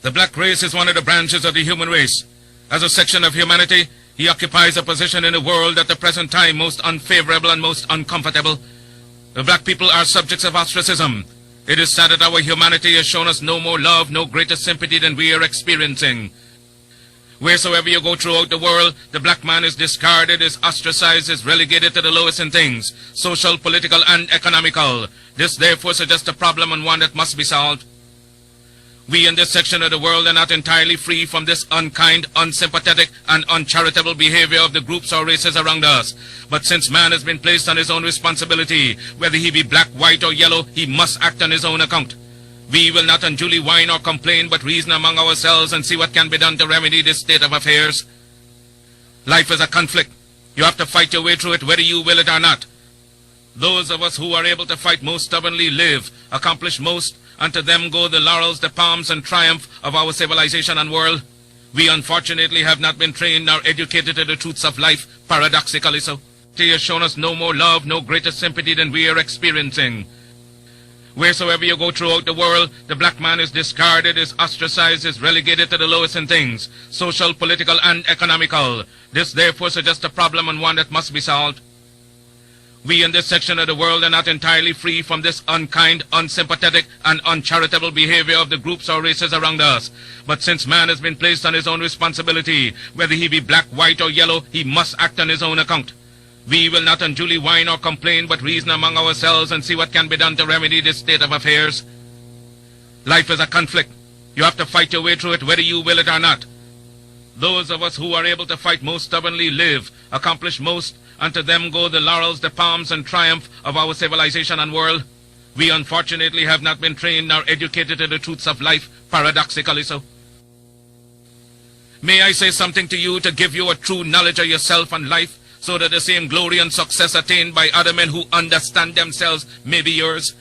The black race is one of the branches of the human race. As a section of humanity, he occupies a position in the world at the present time most unfavorable and most uncomfortable. The black people are subjects of ostracism. It is sad that our humanity has shown us no more love, no greater sympathy than we are experiencing. Wheresoever you go throughout the world, the black man is discarded, is ostracized, is relegated to the lowest in things, social, political, and economical. This therefore suggests a problem and one that must be solved. We in this section of the world are not entirely free from this unkind, unsympathetic, and uncharitable behavior of the groups or races around us. But since man has been placed on his own responsibility, whether he be black, white, or yellow, he must act on his own account. We will not unduly whine or complain, but reason among ourselves and see what can be done to remedy this state of affairs. Life is a conflict. You have to fight your way through it, whether you will it or not. Those of us who are able to fight most stubbornly live, accomplish most, and to them go the laurels, the palms, and triumph of our civilization and world. We unfortunately have not been trained nor educated to the truths of life, paradoxically so. He has shown us no more love, no greater sympathy than we are experiencing. Wheresoever you go throughout the world, the black man is discarded, is ostracized, is relegated to the lowest in things, social, political, and economical. This therefore suggests a problem and one that must be solved. We in this section of the world are not entirely free from this unkind, unsympathetic, and uncharitable behavior of the groups or races around us. But since man has been placed on his own responsibility, whether he be black, white, or yellow, he must act on his own account. We will not unduly whine or complain, but reason among ourselves and see what can be done to remedy this state of affairs. Life is a conflict. You have to fight your way through it, whether you will it or not. Those of us who are able to fight most stubbornly live, accomplish most, and to them go the laurels, the palms, and triumph of our civilization and world. We unfortunately have not been trained nor educated to the truths of life, paradoxically so. May I say something to you to give you a true knowledge of yourself and life, so that the same glory and success attained by other men who understand themselves may be yours.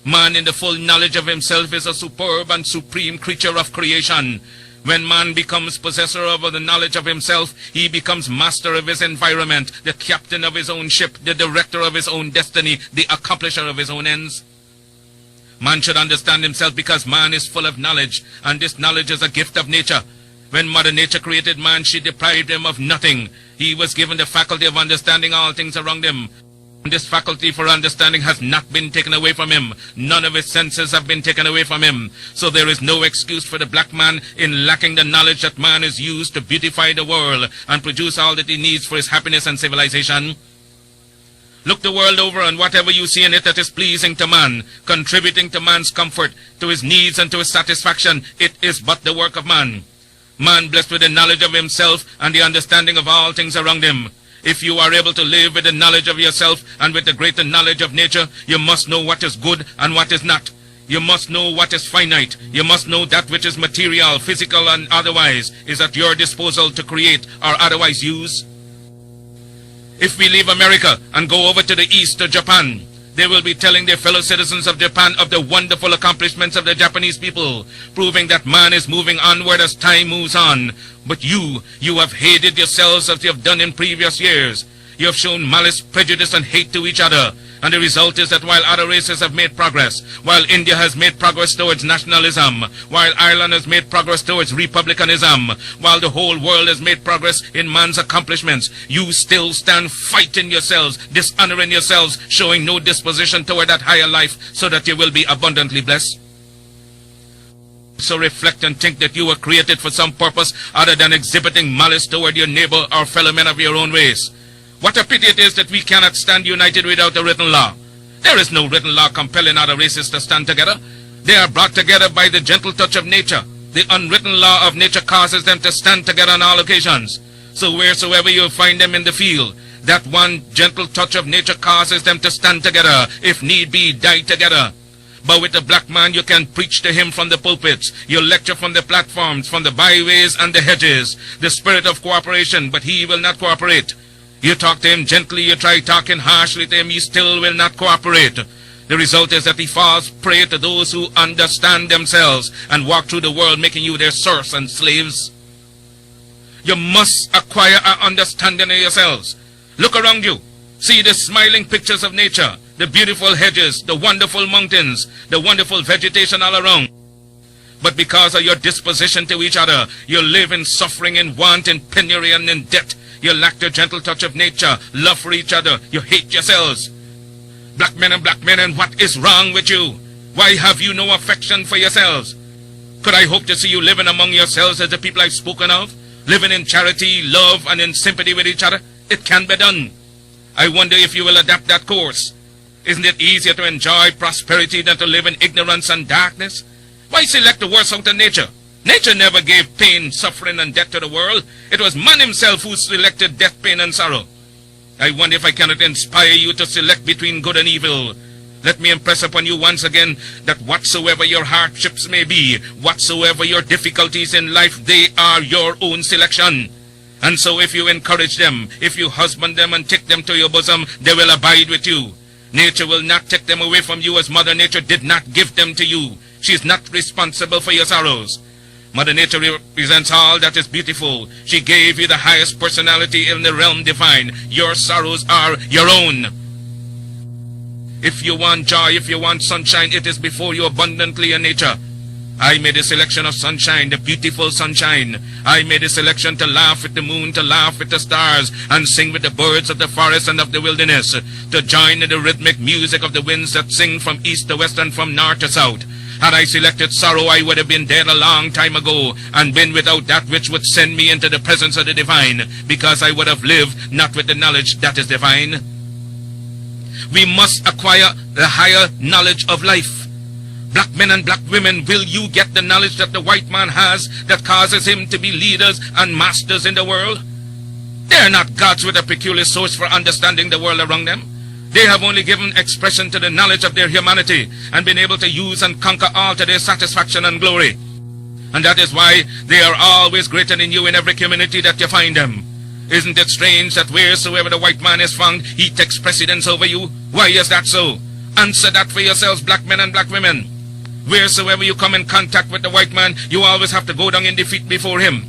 Man in the full knowledge of himself is a superb and supreme creature of creation. When man becomes possessor of the knowledge of himself, he becomes master of his environment, the captain of his own ship, the director of his own destiny, the accomplisher of his own ends. Man should understand himself because man is full of knowledge, and this knowledge is a gift of nature. When Mother Nature created man, she deprived him of nothing. He was given the faculty of understanding all things around him. This faculty for understanding has not been taken away from him. None of his senses have been taken away from him. So there is no excuse for the black man in lacking the knowledge that man is used to beautify the world and produce all that he needs for his happiness and civilization. Look the world over, and whatever you see in it that is pleasing to man, contributing to man's comfort, to his needs and to his satisfaction, it is but the work of man. Man blessed with the knowledge of himself and the understanding of all things around him. If you are able to live with the knowledge of yourself and with the greater knowledge of nature, you must know what is good and what is not. You must know what is finite. You must know that which is material, physical, and otherwise is at your disposal to create or otherwise use. If we leave America and go over to the east to Japan, they will be telling their fellow citizens of Japan of the wonderful accomplishments of the Japanese people, proving that man is moving onward as time moves on. But you have hated yourselves as you have done in previous years. You have shown malice, prejudice, and hate to each other. And the result is that while other races have made progress, while India has made progress towards nationalism, while Ireland has made progress towards republicanism, while the whole world has made progress in man's accomplishments, you still stand fighting yourselves, dishonoring yourselves, showing no disposition toward that higher life so that you will be abundantly blessed. So reflect and think that you were created for some purpose other than exhibiting malice toward your neighbor or fellow men of your own race. What a pity it is that we cannot stand united without a written law. There is no written law compelling other races to stand together. They are brought together by the gentle touch of nature. The unwritten law of nature causes them to stand together on all occasions. So wheresoever you find them in the field, that one gentle touch of nature causes them to stand together, if need be, die together. But with the black man, you can preach to him from the pulpits. You lecture from the platforms, from the byways and the hedges. The spirit of cooperation, but he will not cooperate. You talk to him gently, you try talking harshly to him, he still will not cooperate. The result is that he falls prey to those who understand themselves and walk through the world making you their serfs and slaves. You must acquire an understanding of yourselves. Look around you. See the smiling pictures of nature, the beautiful hedges, the wonderful mountains, the wonderful vegetation all around. But because of your disposition to each other, you live in suffering, in want, in penury, and in debt. You lack the gentle touch of nature, love for each other. You hate yourselves. Black men, what is wrong with you? Why have you no affection for yourselves? Could I hope to see you living among yourselves as the people I've spoken of? Living in charity, love, and in sympathy with each other? It can be done. I wonder if you will adapt that course. Isn't it easier to enjoy prosperity than to live in ignorance and darkness? Why select the worst out of nature? Nature never gave pain, suffering, and death to the world. It was man himself who selected death, pain, and sorrow. I wonder if I cannot inspire you to select between good and evil. Let me impress upon you once again that whatsoever your hardships may be, whatsoever your difficulties in life, they are your own selection. And so if you encourage them, if you husband them and take them to your bosom, they will abide with you. Nature will not take them away from you as Mother Nature did not give them to you. She is not responsible for your sorrows. Mother Nature represents all that is beautiful. She gave you the highest personality in the realm divine. Your sorrows are your own. If you want joy, if you want sunshine, it is before you abundantly in nature. I made a selection of sunshine, the beautiful sunshine. I made a selection to laugh with the moon, to laugh with the stars, and sing with the birds of the forest and of the wilderness, to join in the rhythmic music of the winds that sing from east to west and from north to south. Had I selected sorrow, I would have been dead a long time ago, and been without that which would send me into the presence of the divine, because I would have lived not with the knowledge that is divine. We must acquire the higher knowledge of life. Black men and black women, will you get the knowledge that the white man has that causes him to be leaders and masters in the world? They are not gods with a peculiar source for understanding the world around them. They have only given expression to the knowledge of their humanity and been able to use and conquer all to their satisfaction and glory. And that is why they are always greater than you in every community that you find them. Isn't it strange that wheresoever the white man is found, he takes precedence over you? Why is that so? Answer that for yourselves, black men and black women. Wheresoever you come in contact with the white man, you always have to go down in defeat before him.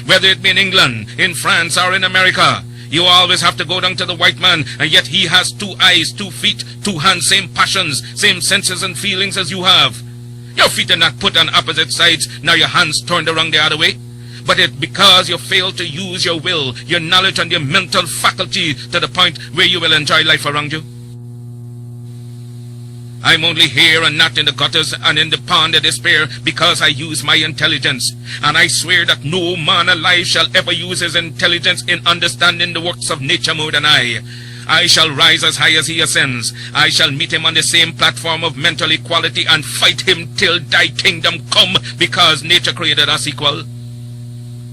Whether it be in England, in France, or in America, you always have to go down to the white man, and yet he has 2 eyes, 2 feet, 2 hands, same passions, same senses and feelings as you have. Your feet are not put on opposite sides, now your hands turned around the other way. But it's because you fail to use your will, your knowledge, and your mental faculty to the point where you will enjoy life around you. I'm only here and not in the gutters and in the pond of despair because I use my intelligence. And I swear that no man alive shall ever use his intelligence in understanding the works of nature more than I. I shall rise as high as he ascends. I shall meet him on the same platform of mental equality and fight him till thy kingdom come, because nature created us equal.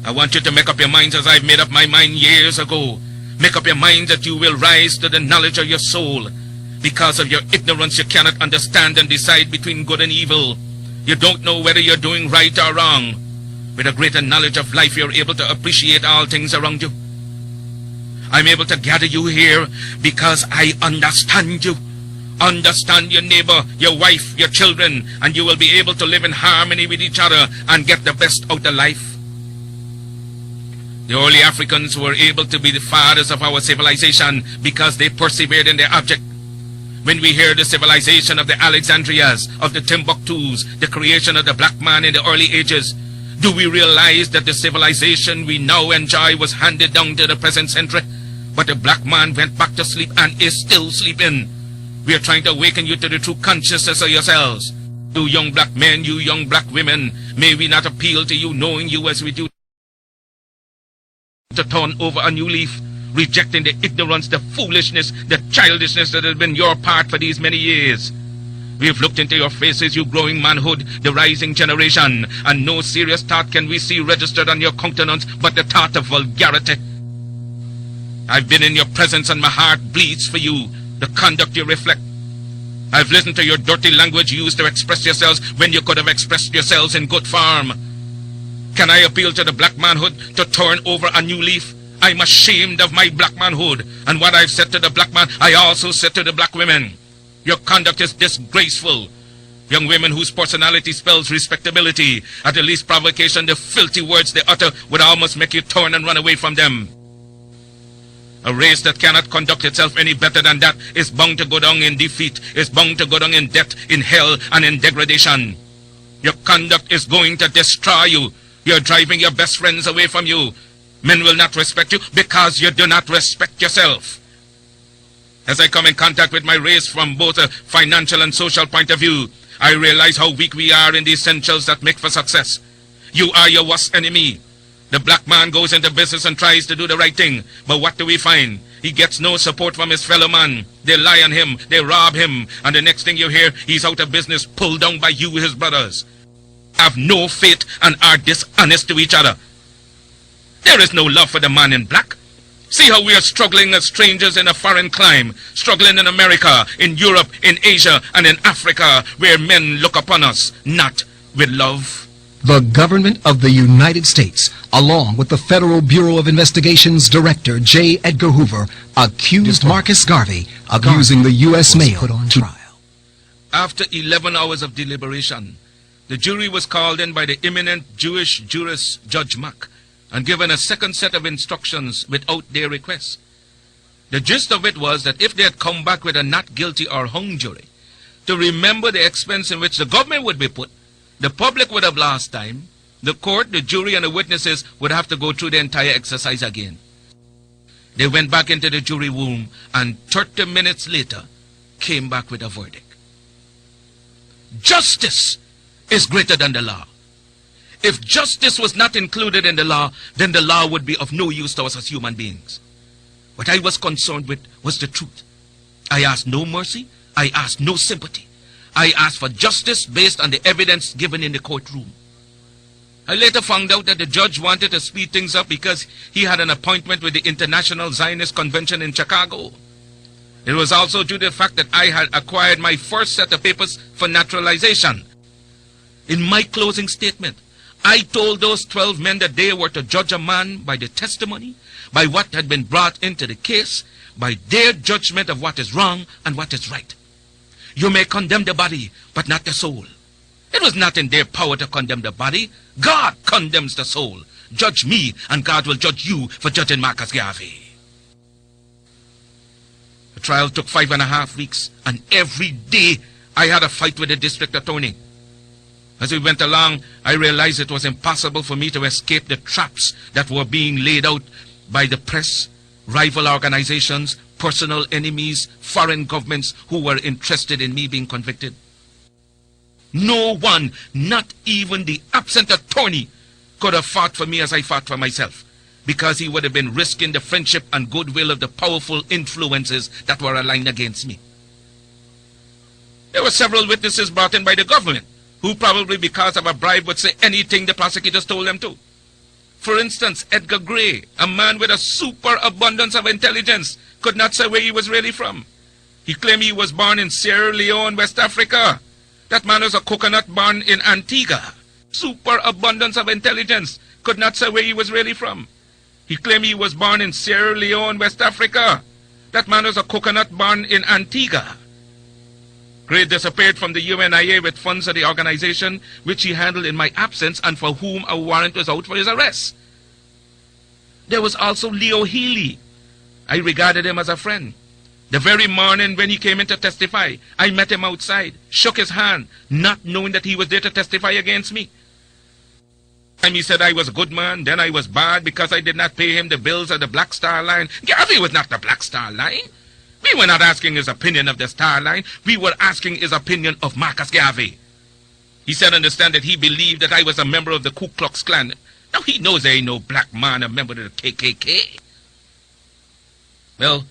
I want you to make up your minds as I've made up my mind years ago. Make up your mind that you will rise to the knowledge of your soul. Because of your ignorance, you cannot understand and decide between good and evil. You don't know whether you're doing right or wrong. With a greater knowledge of life, you're able to appreciate all things around you. I'm able to gather you here because I understand you. Understand your neighbor, your wife, your children, and you will be able to live in harmony with each other and get the best out of life. The early Africans were able to be the fathers of our civilization because they persevered in their object. When we hear the civilization of the Alexandrias, of the Timbuktus, the creation of the black man in the early ages, do we realize that the civilization we now enjoy was handed down to the present century? But the black man went back to sleep and is still sleeping. We are trying to awaken you to the true consciousness of yourselves. You young black men, you young black women, may we not appeal to you knowing you as we do to turn over a new leaf, rejecting the ignorance, the foolishness, the childishness that has been your part for these many years. We have looked into your faces, you growing manhood, the rising generation, and no serious thought can we see registered on your countenance but the thought of vulgarity. I've been in your presence and my heart bleeds for you, the conduct you reflect. I've listened to your dirty language used to express yourselves when you could have expressed yourselves in good form. Can I appeal to the black manhood to turn over a new leaf? I'm ashamed of my black manhood, and what I've said to the black man, I also said to the black women. Your conduct is disgraceful. Young women whose personality spells respectability, at the least provocation, the filthy words they utter would almost make you turn and run away from them. A race that cannot conduct itself any better than that is bound to go down in defeat, is bound to go down in death, in hell, and in degradation. Your conduct is going to destroy you. You're driving your best friends away from you. Men will not respect you because you do not respect yourself. As I come in contact with my race from both a financial and social point of view, I realize how weak we are in the essentials that make for success. You are your worst enemy. The black man goes into business and tries to do the right thing, but what do we find? He gets no support from his fellow man. They lie on him, they rob him, and the next thing you hear, he's out of business, pulled down by you, his brothers. Have no faith and are dishonest to each other. There is no love for the man in black. See how we are struggling as strangers in a foreign clime, struggling in America, in Europe, in Asia, and in Africa, where men look upon us, not with love. The government of the United States, along with the Federal Bureau of Investigation's Director J. Edgar Hoover, accused Marcus Garvey of using the U.S. mail put on trial. After 11 hours of deliberation, the jury was called in by the eminent Jewish jurist Judge Mack and given a second set of instructions without their request. The gist of it was that if they had come back with a not guilty or hung jury, to remember the expense in which the government would be put, the public would have lost time, the court, the jury, and the witnesses would have to go through the entire exercise again. They went back into the jury room and 30 minutes later came back with a verdict. Justice is greater than the law. If justice was not included in the law, then the law would be of no use to us as human beings. What I was concerned with was the truth. I asked no mercy. I asked no sympathy. I asked for justice based on the evidence given in the courtroom. I later found out that the judge wanted to speed things up because he had an appointment with the International Zionist Convention in Chicago. It was also due to the fact that I had acquired my first set of papers for naturalization. In my closing statement, I told those 12 men that they were to judge a man by the testimony, by what had been brought into the case, by their judgment of what is wrong and what is right. You may condemn the body, but not the soul. It was not in their power to condemn the body. God condemns the soul. Judge me, and God will judge you for judging Marcus Garvey. The trial took 5.5 weeks, and every day I had a fight with the district attorney. As we went along, I realized it was impossible for me to escape the traps that were being laid out by the press, rival organizations, personal enemies, foreign governments who were interested in me being convicted. No one, not even the absent attorney, could have fought for me as I fought for myself, because he would have been risking the friendship and goodwill of the powerful influences that were aligned against me. There were several witnesses brought in by the government, who probably because of a bribe would say anything the prosecutors told them to. For instance, Edgar Gray, a man with a superabundance of intelligence, could not say where he was really from. He claimed he was born in Sierra Leone, West Africa. That man was a coconut born in Antigua. Superabundance of intelligence, could not say where he was really from. He claimed he was born in Sierra Leone, West Africa. That man was a coconut born in Antigua. Gray disappeared from the UNIA with funds of the organization which he handled in my absence and for whom a warrant was out for his arrest. There was also Leo Healy. I regarded him as a friend. The very morning when he came in to testify, I met him outside, shook his hand, not knowing that he was there to testify against me. And he said I was a good man, then I was bad because I did not pay him the bills of the Black Star Line. Garvey was not the Black Star Line. We were not asking his opinion of the Star Line. We were asking his opinion of Marcus Garvey. He said understand that he believed that I was a member of the Ku Klux Klan. Now he knows there ain't no black man a member of the KKK. Well,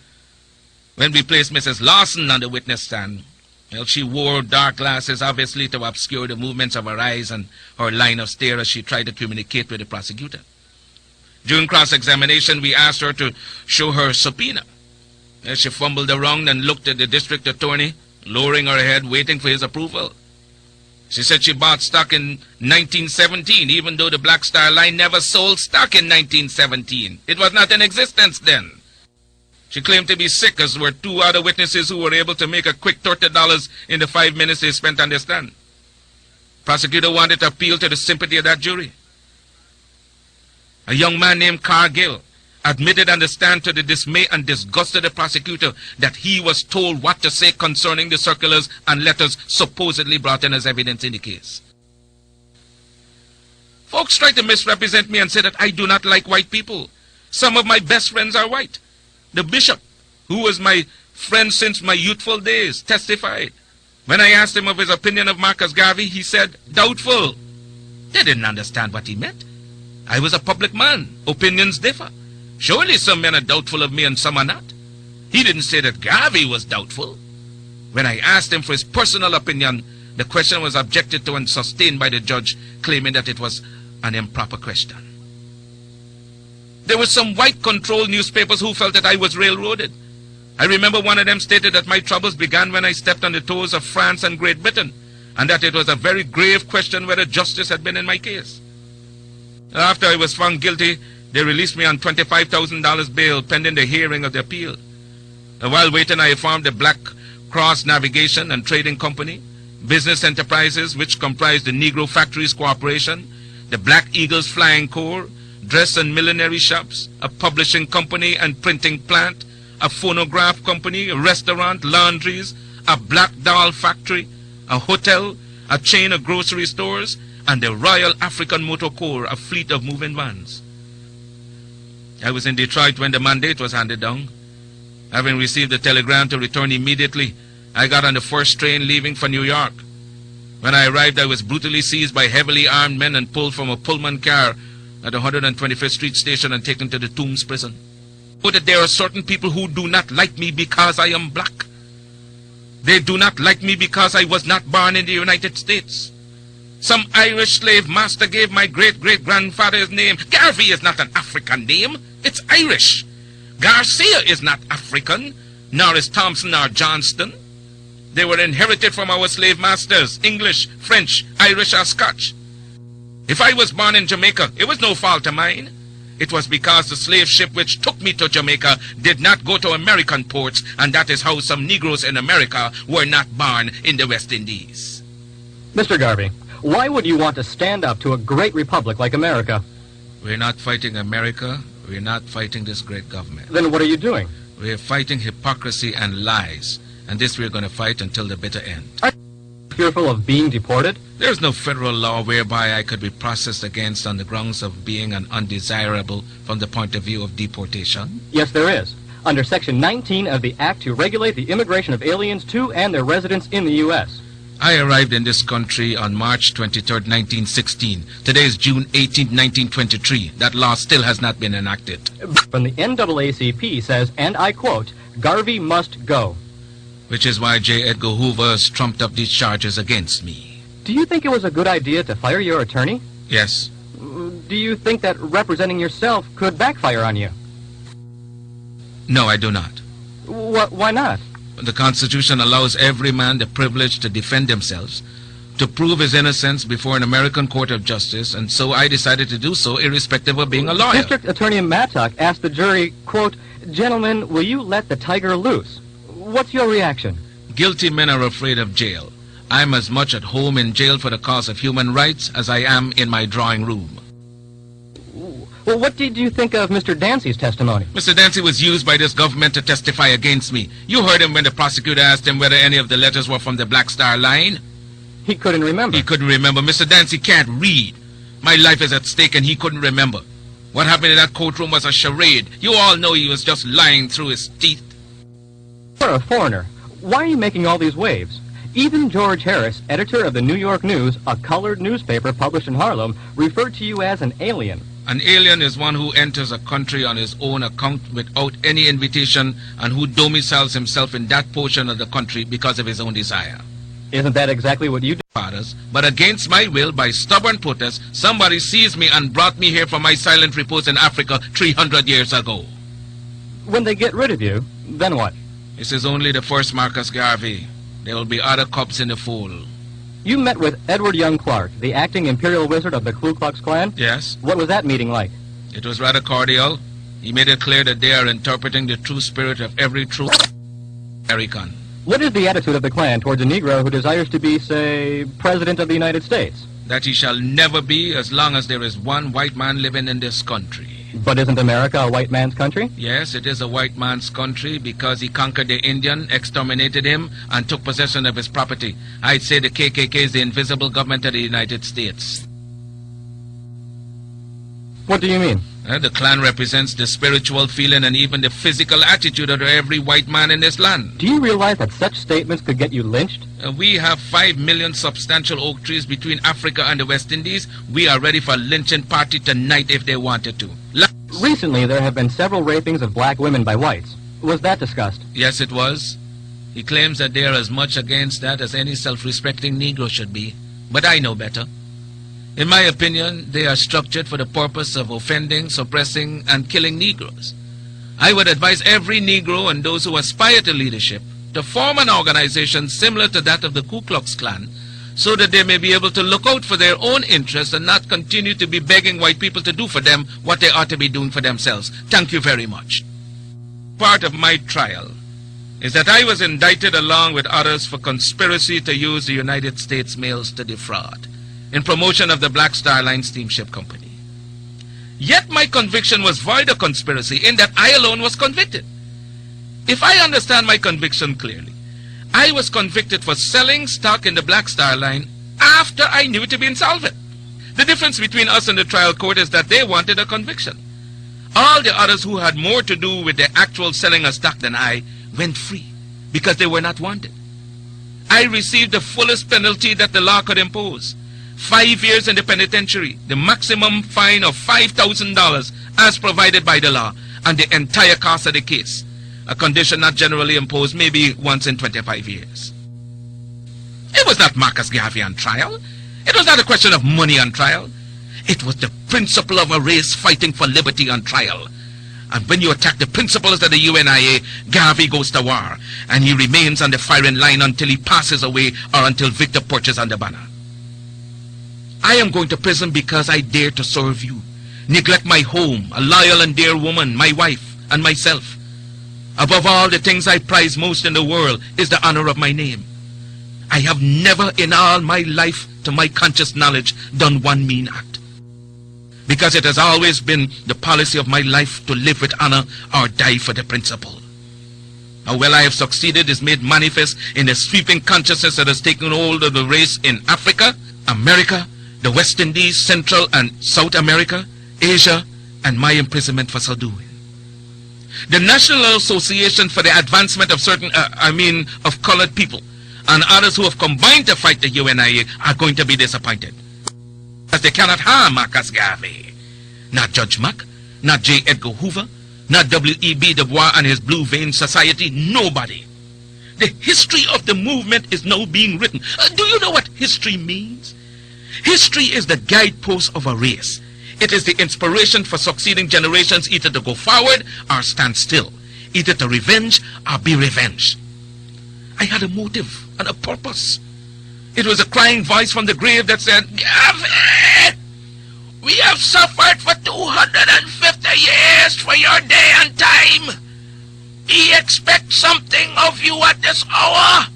when we placed Mrs. Lawson on the witness stand, well, she wore dark glasses obviously to obscure the movements of her eyes and her line of stare as she tried to communicate with the prosecutor. During cross-examination, we asked her to show her subpoena. She fumbled around and looked at the district attorney, lowering her head, waiting for his approval. She said she bought stock in 1917, even though the Black Star Line never sold stock in 1917. It was not in existence then. She claimed to be sick, as were two other witnesses who were able to make a quick $30 in the 5 minutes they spent on the stand. Prosecutor wanted to appeal to the sympathy of that jury. A young man named Cargill admitted on the stand to the dismay and disgust of the prosecutor that he was told what to say concerning the circulars and letters supposedly brought in as evidence in the case. Folks try to misrepresent me and say that I do not like white people. Some of my best friends are white. The bishop, who was my friend since my youthful days, testified. When I asked him of his opinion of Marcus Garvey, he said, doubtful. They didn't understand what he meant. I was a public man. Opinions differ. Surely some men are doubtful of me and some are not. He didn't say that Garvey was doubtful. When I asked him for his personal opinion, the question was objected to and sustained by the judge, claiming that it was an improper question. There were some white-controlled newspapers who felt that I was railroaded. I remember one of them stated that my troubles began when I stepped on the toes of France and Great Britain, and that it was a very grave question whether justice had been in my case. After I was found guilty, they released me on $25,000 bail pending the hearing of the appeal. While waiting, I formed the Black Cross Navigation and Trading Company, business enterprises which comprised the Negro Factories Corporation, the Black Eagles Flying Corps, dress and millinery shops, a publishing company and printing plant, a phonograph company, a restaurant, laundries, a black doll factory, a hotel, a chain of grocery stores, and the Royal African Motor Corps, a fleet of moving vans. I was in Detroit when the mandate was handed down. Having received the telegram to return immediately, I got on the first train leaving for New York. When I arrived, I was brutally seized by heavily armed men and pulled from a Pullman car at the 125th Street station and taken to the Tombs prison. But that there are certain people who do not like me because I am black. They do not like me because I was not born in the United States. Some Irish slave master gave my great-great-grandfather his name. Garvey is not an African name. It's Irish. Garcia is not African, nor is Thompson or Johnston. They were inherited from our slave masters, English, French, Irish, or Scotch. If I was born in Jamaica, it was no fault of mine. It was because the slave ship which took me to Jamaica did not go to American ports, and that is how some Negroes in America were not born in the West Indies. Mr. Garvey, why would you want to stand up to a great republic like America? We're not fighting America. We're not fighting this great government. Then what are you doing? We're fighting hypocrisy and lies, and this we're going to fight until the bitter end. Are you fearful of being deported? There's no federal law whereby I could be processed against on the grounds of being an undesirable from the point of view of deportation. Yes, there is. Under Section 19 of the Act to regulate the immigration of aliens to and their residence in the U.S. I arrived in this country on March 23rd, 1916. Today is June 18th, 1923. That law still has not been enacted. From the NAACP says, and I quote, Garvey must go. Which is why J. Edgar Hoover has trumped up these charges against me. Do you think it was a good idea to fire your attorney? Yes. Do you think that representing yourself could backfire on you? No, I do not. Why not? The Constitution allows every man the privilege to defend themselves, to prove his innocence before an American court of justice, and so I decided to do so irrespective of being a lawyer. District Attorney Mattock asked the jury, quote, gentlemen, will you let the tiger loose? What's your reaction? Guilty men are afraid of jail. I'm as much at home in jail for the cause of human rights as I am in my drawing room. Well, what did you think of Mr. Dancy's testimony? Mr. Dancy was used by this government to testify against me. You heard him when the prosecutor asked him whether any of the letters were from the Black Star Line. He couldn't remember. He couldn't remember. Mr. Dancy can't read. My life is at stake and he couldn't remember. What happened in that courtroom was a charade. You all know he was just lying through his teeth. You're a foreigner. Why are you making all these waves? Even George Harris, editor of the New York News, a colored newspaper published in Harlem, referred to you as an alien. An alien is one who enters a country on his own account without any invitation and who domiciles himself in that portion of the country because of his own desire. Isn't that exactly what you do? Fathers, but against my will, by stubborn protest, somebody seized me and brought me here from my silent repose in Africa 300 years ago. When they get rid of you, then what? This is only the first Marcus Garvey. There will be other cubs in the fold. You met with Edward Young Clark, the acting imperial wizard of the Ku Klux Klan? Yes. What was that meeting like? It was rather cordial. He made it clear that they are interpreting the true spirit of every true American. What is the attitude of the Klan towards a Negro who desires to be, say, President of the United States? That he shall never be as long as there is one white man living in this country. But isn't America a white man's country? Yes, it is a white man's country because he conquered the Indian, exterminated him, and took possession of his property. I'd say the KKK is the invisible government of the United States. What do you mean? The clan represents the spiritual feeling and even the physical attitude of every white man in this land. Do you realize that such statements could get you lynched? We have 5 million substantial oak trees between Africa and the West Indies. We are ready for a lynching party tonight if they wanted to. Recently, there have been several rapings of black women by whites. Was that discussed? Yes, it was. He claims that they are as much against that as any self-respecting Negro should be. But I know better. In my opinion, they are structured for the purpose of offending, suppressing, and killing Negroes. I would advise every Negro and those who aspire to leadership to form an organization similar to that of the Ku Klux Klan, so that they may be able to look out for their own interests and not continue to be begging white people to do for them what they ought to be doing for themselves. Thank you very much. Part of my trial is that I was indicted along with others for conspiracy to use the United States mails to defraud in promotion of the Black Star Line Steamship Company. Yet my conviction was void of conspiracy in that I alone was convicted. If I understand my conviction clearly, I was convicted for selling stock in the Black Star Line after I knew it to be insolvent. The difference between us and the trial court is that they wanted a conviction. All the others who had more to do with the actual selling of stock than I went free because they were not wanted. I received the fullest penalty that the law could impose. 5 years in the penitentiary, the maximum fine of $5,000 as provided by the law, and the entire cost of the case, a condition not generally imposed maybe once in 25 years. It was not Marcus Garvey on trial. It was not a question of money on trial. It was the principle of a race fighting for liberty on trial. And when you attack the principles of the UNIA, Garvey goes to war, and he remains on the firing line until he passes away or until Victor perches on the banner. I am going to prison because I dare to serve you, neglect my home, a loyal and dear woman, my wife, and myself. Above all, the things I prize most in the world is the honor of my name. I have never in all my life, to my conscious knowledge, done one mean act, because it has always been the policy of my life to live with honor or die for the principle. How well I have succeeded is made manifest in the sweeping consciousness that has taken hold of the race in Africa, America, the West Indies, Central and South America, Asia, and my imprisonment for so doing. The National Association for the Advancement of of colored people, and others who have combined to fight the UNIA are going to be disappointed, as they cannot harm Marcus Garvey. Not Judge Mack, not J. Edgar Hoover, not W.E.B. Du Bois and his Blue Vein Society, nobody. The history of the movement is now being written. Do you know what history means? History is the guidepost of a race. It is the inspiration for succeeding generations either to go forward or stand still, either to revenge or be revenged. I had a motive and a purpose. It was a crying voice from the grave that said, Garvey, we have suffered for 250 years for your day and time. We expect something of you at this hour.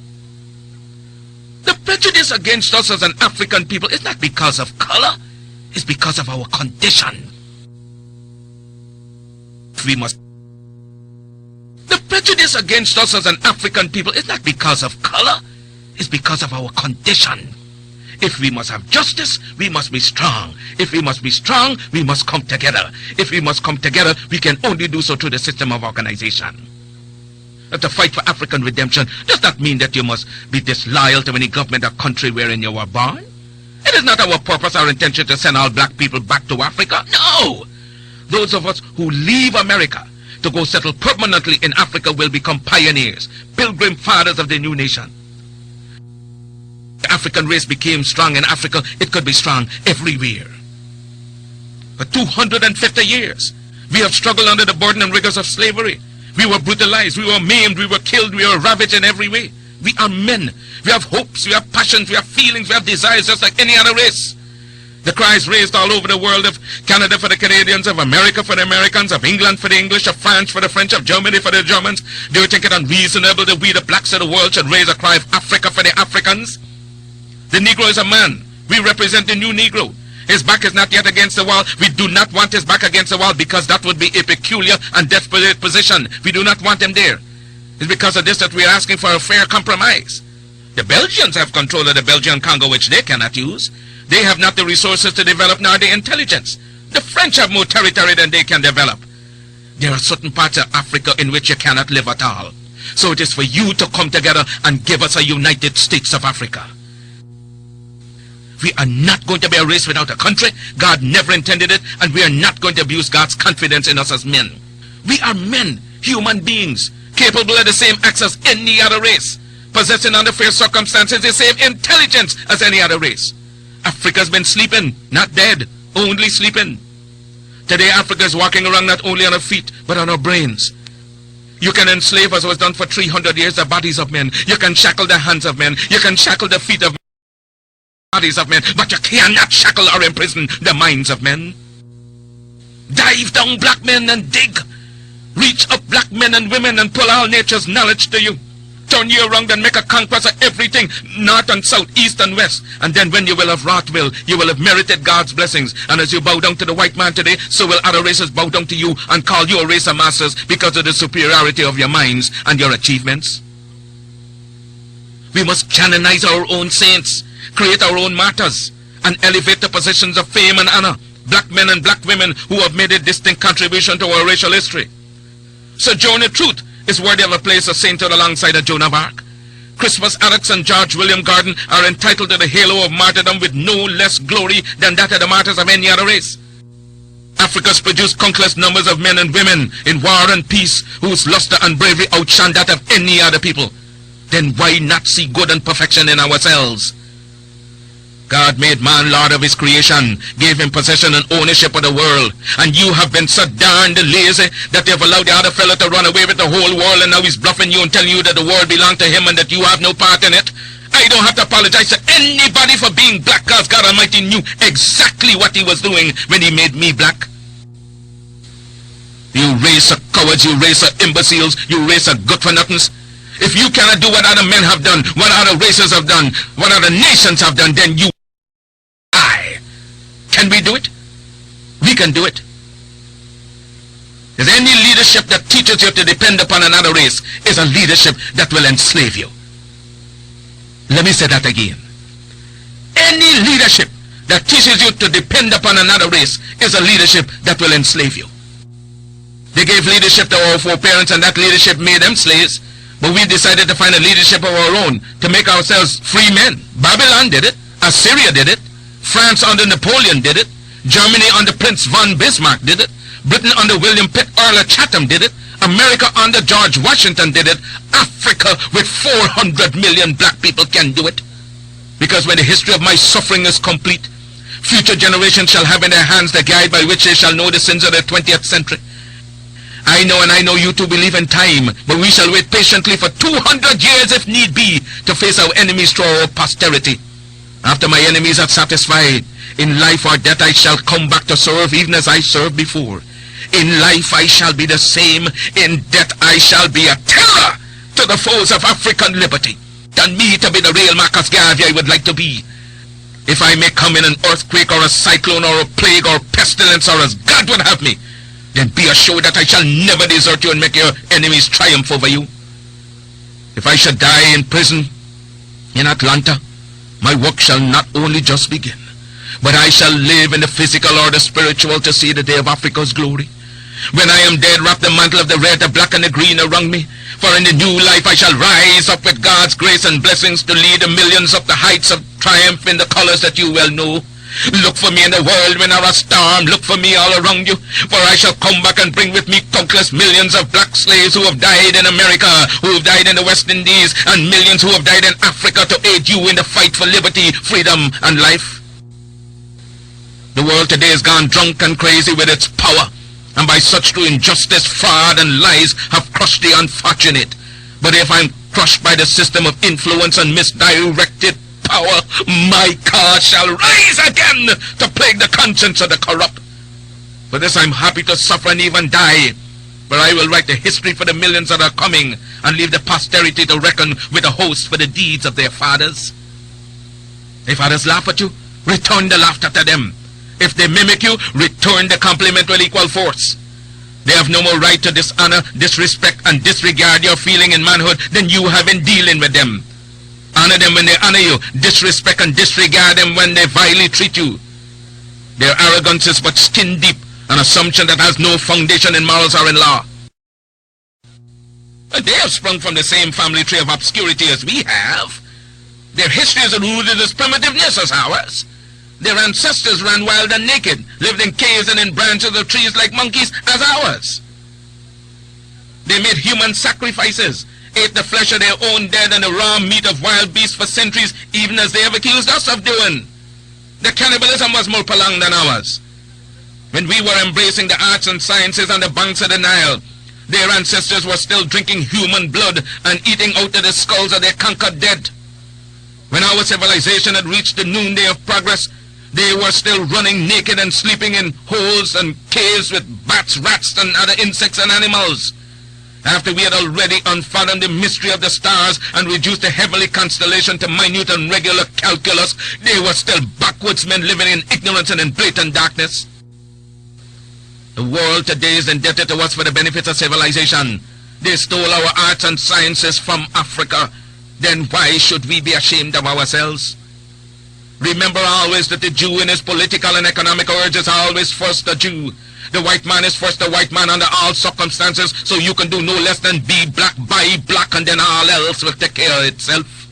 The prejudice against us as an African people is not because of color, it's because of our condition. The prejudice against us as an African people is not because of color, it's because of our condition. If we must have justice, we must be strong. If we must be strong, we must come together. If we must come together, we can only do so through the system of organization. To fight for African redemption does not mean that you must be disloyal to any government or country wherein you were born. It is not our purpose or intention to send all black people back to Africa. No! Those of us who leave America to go settle permanently in Africa will become pioneers, pilgrim fathers of the new nation. The African race became strong in Africa, it could be strong everywhere. For 250 years, we have struggled under the burden and rigors of slavery. We were brutalized, we were maimed, we were killed, we were ravaged in every way. We are men. We have hopes, we have passions, we have feelings, we have desires just like any other race. The cry is raised all over the world of Canada for the Canadians, of America for the Americans, of England for the English, of France for the French, of Germany for the Germans. Do you think it unreasonable that we, the blacks of the world, should raise a cry of Africa for the Africans? The Negro is a man. We represent the new Negro. His back is not yet against the wall. We do not want his back against the wall because that would be a peculiar and desperate position. We do not want him there. It's because of this that we are asking for a fair compromise. The Belgians have control of the Belgian Congo, which they cannot use. They have not the resources to develop nor the intelligence. The French have more territory than they can develop. There are certain parts of Africa in which you cannot live at all. So it is for you to come together and give us a United States of Africa. We are not going to be a race without a country. God never intended it, and we are not going to abuse God's confidence in us as men. We are men, human beings, capable of the same acts as any other race, possessing under fair circumstances the same intelligence as any other race. Africa's been sleeping, not dead, only sleeping. Today Africa is walking around not only on her feet, but on her brains. You can enslave, as was done for 300 years, the bodies of men. You can shackle the hands of men. You can shackle the feet of men, bodies of men, but you cannot shackle or imprison the minds of men. Dive down, black men, and dig. Reach up, black men and women, and pull all nature's knowledge to you. Turn you around and make a conquest of everything, north and south, east and west. And then when you will have wrought will, you will have merited God's blessings. And as you bow down to the white man today, so will other races bow down to you and call you a race of masters because of the superiority of your minds and your achievements. We must canonize our own saints, create our own martyrs, and elevate the positions of fame and honor. Black men and black women who have made a distinct contribution to our racial history. Sojourner Truth is worthy of a place of sainthood alongside of Joan of Arc. Crispus Attucks and George William Gordon are entitled to the halo of martyrdom with no less glory than that of the martyrs of any other race. Africa's produced countless numbers of men and women in war and peace whose luster and bravery outshone that of any other people. Then why not see good and perfection in ourselves? God made man Lord of his creation, gave him possession and ownership of the world. And you have been so darned lazy that you have allowed the other fellow to run away with the whole world, and now he's bluffing you and telling you that the world belongs to him and that you have no part in it. I don't have to apologize to anybody for being black, because God Almighty knew exactly what he was doing when he made me black. You race of cowards, you race of imbeciles, you race of good-for-nothings. If you cannot do what other men have done, what other races have done, what other nations have done, then you can we do it? We can do it. Is any leadership that teaches you to depend upon another race is a leadership that will enslave you. Let me say that again. Any leadership that teaches you to depend upon another race is a leadership that will enslave you. They gave leadership to our foreparents, and that leadership made them slaves. But we decided to find a leadership of our own to make ourselves free men. Babylon did it. Assyria did it. France under Napoleon did it. Germany under Prince von Bismarck did it. Britain under William Pitt, Earl of Chatham did it. America under George Washington did it. Africa with 400 million black people can do it. Because when the history of my suffering is complete, future generations shall have in their hands the guide by which they shall know the sins of the 20th century. I know, and I know you too believe in time, but we shall wait patiently for 200 years if need be to face our enemies through our posterity. After my enemies are satisfied, in life or death I shall come back to serve even as I served before. In life I shall be the same, in death I shall be a terror to the foes of African liberty. Than me to be the real Marcus Garvey I would like to be. If I may come in an earthquake or a cyclone or a plague or pestilence or as God would have me, then be assured that I shall never desert you and make your enemies triumph over you. If I should die in prison in Atlanta, my work shall not only just begin, but I shall live in the physical or the spiritual to see the day of Africa's glory. When I am dead, wrap the mantle of the red, the black, and the green around me. For in the new life I shall rise up with God's grace and blessings to lead the millions up the heights of triumph in the colors that you well know. Look for me in the world when there are storm. Look for me all around you. For I shall come back and bring with me countless millions of black slaves who have died in America, who have died in the West Indies, and millions who have died in Africa to aid you in the fight for liberty, freedom, and life. The world today has gone drunk and crazy with its power, and by such through injustice, fraud, and lies have crushed the unfortunate. But if I'm crushed by the system of influence and misdirected power, my cause shall rise again to plague the conscience of the corrupt. For this I'm happy to suffer and even die, but I will write the history for the millions that are coming and leave the posterity to reckon with the host for the deeds of their fathers. If others laugh at you, return the laughter to them. If they mimic you, return the compliment with equal force. They have no more right to dishonor, disrespect, and disregard your feeling in manhood than you have in dealing with them. Honor them when they honor you. Disrespect and disregard them when they vilely treat you. Their arrogance is but skin deep, an assumption that has no foundation in morals or in law. They have sprung from the same family tree of obscurity as we have. Their history is rooted as primitiveness as ours. Their ancestors ran wild and naked, lived in caves and in branches of trees like monkeys as ours. They made human sacrifices, ate the flesh of their own dead and the raw meat of wild beasts for centuries, even as they have accused us of doing. Their cannibalism was more prolonged than ours. When we were embracing the arts and sciences on the banks of the Nile, their ancestors were still drinking human blood and eating out of the skulls of their conquered dead. When our civilization had reached the noonday of progress, they were still running naked and sleeping in holes and caves with bats, rats, and other insects and animals. After we had already unfathomed the mystery of the stars and reduced the heavenly constellation to minute and regular calculus, they were still backwoods men living in ignorance and in blatant darkness. The world today is indebted to us for the benefits of civilization. They stole our arts and sciences from Africa. Then why should we be ashamed of ourselves? Remember always that the Jew in his political and economic urges is always first the Jew. The white man is first the white man under all circumstances, so you can do no less than be black, buy black, and then all else will take care of itself.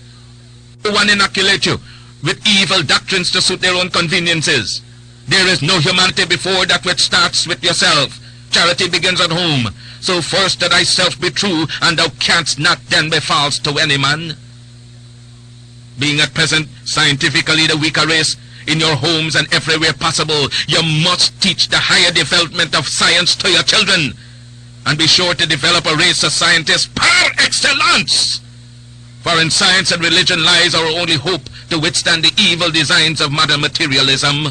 No one inoculate you with evil doctrines to suit their own conveniences. There is no humanity before that which starts with yourself. Charity begins at home. So first to thyself be true, and thou canst not then be false to any man. Being at present scientifically the weaker race, in your homes and everywhere possible, you must teach the higher development of science to your children, and be sure to develop a race of scientists par excellence. For in science and religion lies our only hope to withstand the evil designs of modern materialism.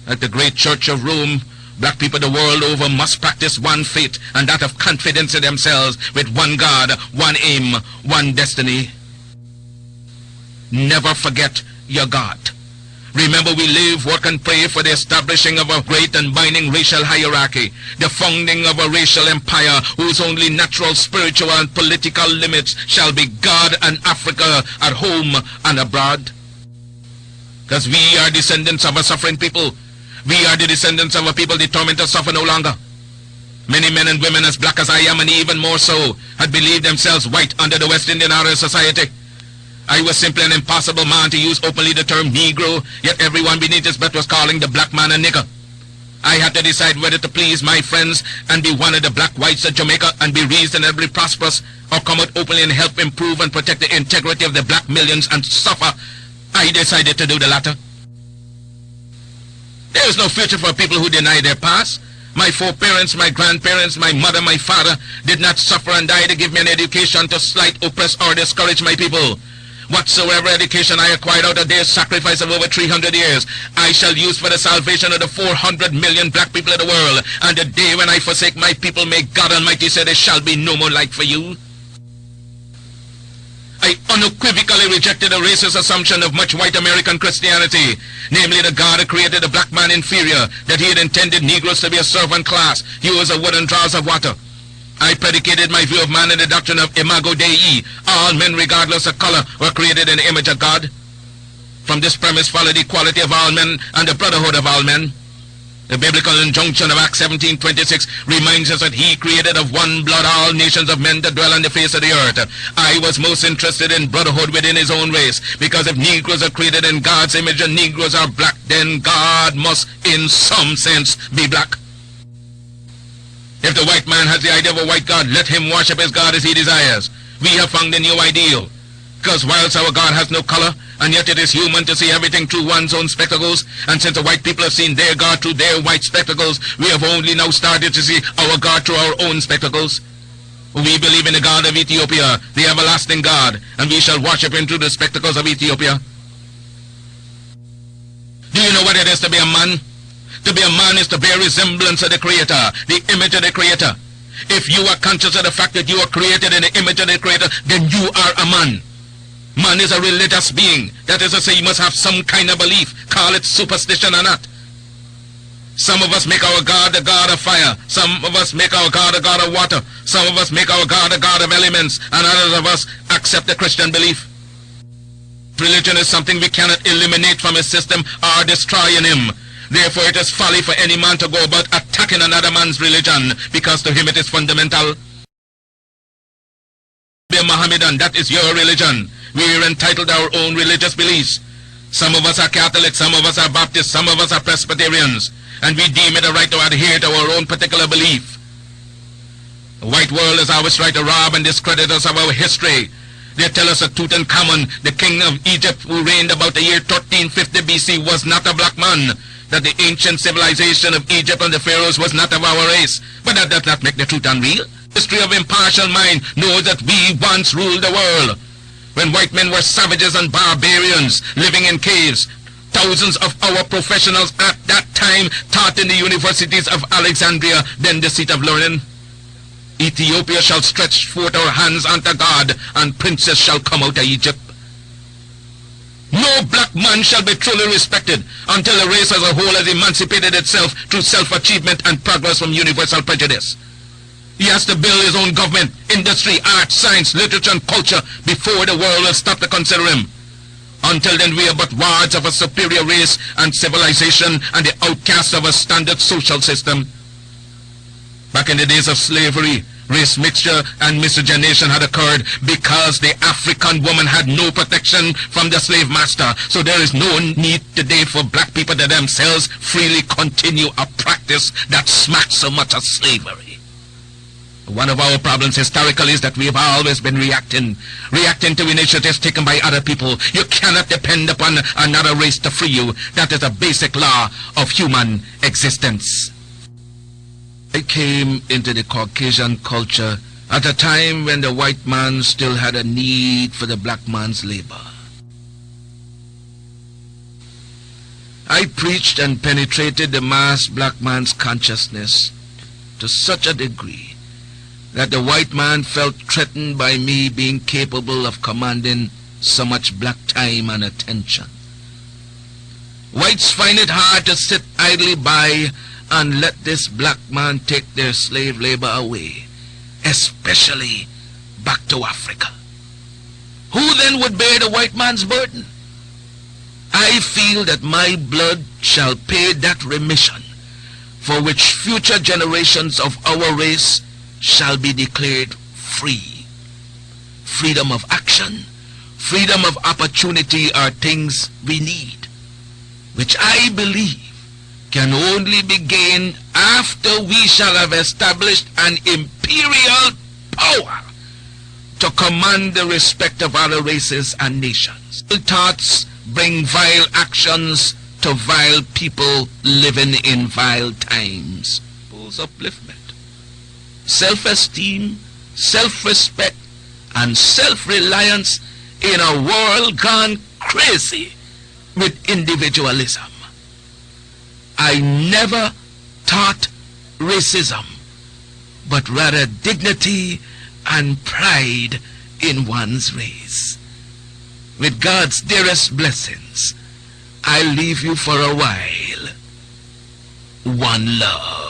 At the great Church of Rome, black people the world over must practice one faith, and that of confidence in themselves, with one God, one aim, one destiny. Never forget your God. Remember, we live, work, and pray for the establishing of a great and binding racial hierarchy, the founding of a racial empire whose only natural, spiritual, and political limits shall be God and Africa at home and abroad. Because we are descendants of a suffering people. We are the descendants of a people determined to suffer no longer. Many men and women as black as I am, and even more so, had believed themselves white under the West Indian Aryan Society. I was simply an impossible man to use openly the term Negro, yet everyone beneath his breath was calling the black man a nigger. I had to decide whether to please my friends and be one of the black whites of Jamaica and be reasonably prosperous, or come out openly and help improve and protect the integrity of the black millions and suffer. I decided to do the latter. There is no future for people who deny their past. My foreparents, my grandparents, my mother, my father did not suffer and die to give me an education to slight, oppress, or discourage my people. Whatsoever education I acquired out of their sacrifice of over 300 years, I shall use for the salvation of the 400 million black people of the world. And the day when I forsake my people, may God Almighty say there shall be no more light for you. I unequivocally rejected the racist assumption of much white American Christianity, namely that God had created the black man inferior, that he had intended Negroes to be a servant class, hewers of wood and drawers of water. I predicated my view of man in the doctrine of Imago Dei. All men, regardless of color, were created in the image of God. From this premise followed the equality of all men and the brotherhood of all men. The biblical injunction of Acts 17:26 reminds us that he created of one blood all nations of men to dwell on the face of the earth. I was most interested in brotherhood within his own race, because if Negroes are created in God's image and Negroes are black, then God must in some sense be black. If the white man has the idea of a white God, let him worship his God as he desires. We have found a new ideal. Because whilst our God has no color, and yet it is human to see everything through one's own spectacles, and since the white people have seen their God through their white spectacles, we have only now started to see our God through our own spectacles. We believe in the God of Ethiopia, the everlasting God, and we shall worship him through the spectacles of Ethiopia. Do you know what it is to be a man? To be a man is to bear resemblance of the Creator, the image of the Creator. If you are conscious of the fact that you are created in the image of the Creator, then you are a man. Man is a religious being. That is to say, you must have some kind of belief. Call it superstition or not. Some of us make our God the God of fire. Some of us make our God a God of water. Some of us make our God a God of elements. And others of us accept the Christian belief. Religion is something we cannot eliminate from his system or destroy in him. Therefore it is folly for any man to go about attacking another man's religion, because to him it is fundamental. Be a Mohammedan, that is your religion. We are entitled to our own religious beliefs. Some of us are Catholics, some of us are Baptists, some of us are Presbyterians, and we deem it a right to adhere to our own particular belief. The white world has always tried to rob and discredit us of our history. They tell us that Tutankhamun, the king of Egypt who reigned about the year 1350 BC, was not a black man, that the ancient civilization of Egypt and the pharaohs was not of our race. But that does not make the truth unreal. History of impartial mind knows that we once ruled the world, when white men were savages and barbarians living in caves. Thousands of our professionals at that time taught in the universities of Alexandria, then the seat of learning. Ethiopia shall stretch forth our hands unto God, and princes shall come out of Egypt. No black man shall be truly respected until the race as a whole has emancipated itself through self-achievement and progress from universal prejudice. He has to build his own government, industry, art, science, literature, and culture before the world will stop to consider him. Until then, we are but wards of a superior race and civilization and the outcasts of a standard social system. Back in the days of slavery, race mixture and miscegenation had occurred because the African woman had no protection from the slave master. So there is no need today for black people to themselves freely continue a practice that smacks so much of slavery. One of our problems historically is that we have always been reacting to initiatives taken by other people. You cannot depend upon another race to free you. That is a basic law of human existence. I came into the Caucasian culture at a time when the white man still had a need for the black man's labor. I preached and penetrated the mass black man's consciousness to such a degree that the white man felt threatened by me being capable of commanding so much black time and attention. Whites find it hard to sit idly by and let this black man take their slave labor away, especially back to Africa. Who then would bear the white man's burden? I feel that my blood shall pay that remission for which future generations of our race shall be declared free. Freedom of action, freedom of opportunity are things we need, which I believe can only be gained after we shall have established an imperial power to command the respect of other races and nations. Thoughts bring vile actions to vile people living in vile times. Upliftment, self-esteem, self-respect, and self-reliance in a world gone crazy with individualism. I never taught racism, but rather dignity and pride in one's race. With God's dearest blessings, I leave you for a while. One love.